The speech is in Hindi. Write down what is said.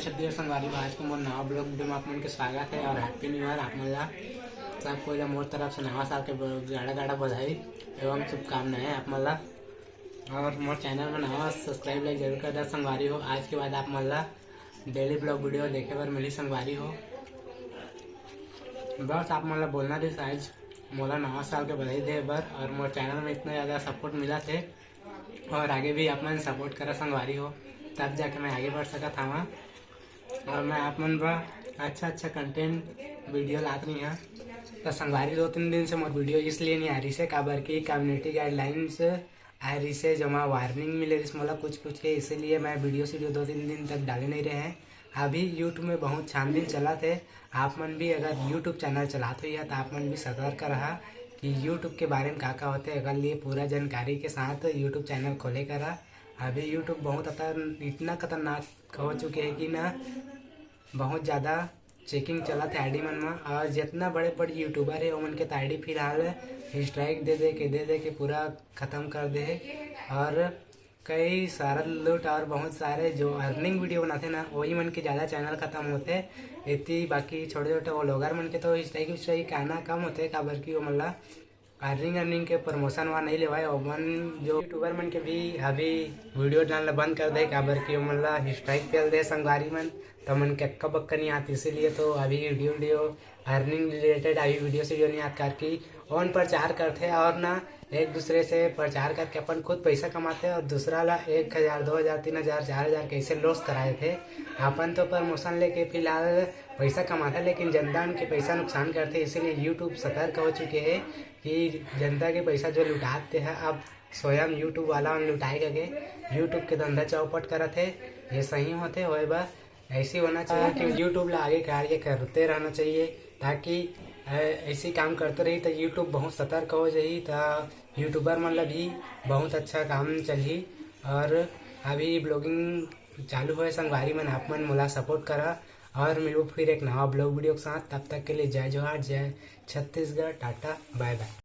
छत्तीसगढ़ संगवारी आज के मोर नवा ब्लॉग वीडियो में आप मन के स्वागत है और हैप्पी न्यू ईयर। आप मन ला सब कोई मोर तरफ से नवा साल के गाड़ा गाड़ा बधाई एवं शुभकामनाएं आप मन ला। और मोर चैनल में नवा सब्सक्राइब लाइक जरूर कर दे संगवारी हो। आज के बाद आप मन ला डेली ब्लॉग वीडियो देखे बर मिली संगवारी हो। बस आप मन ला बोलना रही आज मोला नवा साल के बधाई दे बर और मोर चैनल में इतना ज़्यादा सपोर्ट मिला थे और आगे भी आप मन सपोर्ट करा संगवारी हो, तब जाके मैं आगे बढ़ सका था वहाँ। और मैं आप मन पर अच्छा कंटेंट वीडियो लात रही हैं तो संगवारी 2-3 दिन से मोर वीडियो इसलिए नहीं आ रही से काबर की कम्युनिटी गाइडलाइंस आ रही से जमा वार्निंग मिले रही मोला कुछ के, इसीलिए मैं वीडियो 2-3 दिन तक डाले नहीं रहे हैं। अभी यूट्यूब में बहुत छानबीन चला थे। आप मन भी अगर यूट्यूब चैनल चलाते हुई है तो आप मन भी सतर्क रहा कि यूट्यूब के बारे में क्या होते है। अगर लिए पूरा जानकारी के साथ यूट्यूब चैनल खोले करा। अभी यूट्यूब बहुत इतना खतरनाक हो चुके हैं कि ना बहुत ज़्यादा चेकिंग चला था आईडी मन में। और जितना बड़े बड़े यूट्यूबर है उनके के तो आईडी फिलहाल स्ट्राइक दे के पूरा ख़त्म कर दे है। और कई सारा लूट और बहुत सारे जो अर्निंग वीडियो बनाते ना वही मन के ज़्यादा चैनल ख़त्म होते इतनी। बाकी छोटे छोटे वो लोगर मन के तो स्ट्राइक आना कम होते काबर की वो मतलब अर्निंग के प्रमोशन वहाँ नहीं लेवाए। और मन जो यूट्यूबर मन के भी अभी वीडियो डालना बंद कर दे काबर की मतलब स्ट्राइक चल दे संगवारी मन तो मन के अक्का बक्का नहीं आती। इसीलिए तो अभी वीडियो अर्निंग रिलेटेड अभी वीडियो नहीं आती करके ऑन प्रचार करते और ना एक दूसरे से प्रचार करके अपन खुद पैसा कमाते और दूसरा ला 1000 2000 3000 4000 कैसे लॉस कराए थे। अपन तो प्रमोशन लेके फिलहाल पैसा कमाते लेकिन जनता के पैसा नुकसान करते। इसीलिए यूट्यूब सतर्क हो चुके हैं कि जनता के पैसा जो लुटाते हैं अब स्वयं यूट्यूब वाला लुटाए गए। यूट्यूब के धंधा चौपट करते ये सही होते हो बस ऐसे होना चाहिए कि यूट्यूब ला आगे कार्य करते रहना चाहिए ताकि ऐसे काम करते रही तो यूट्यूब बहुत सतर्क हो जाही तो यूट्यूबर मन ला भी बहुत अच्छा काम चली। और अभी ब्लॉगिंग चालू है संगवारी मन आप मन मोला सपोर्ट करा और मिलो फिर एक नवा ब्लॉग वीडियो के साथ। तब तक के लिए जय जोहार, जय छत्तीसगढ़, टाटा, बाय बाय।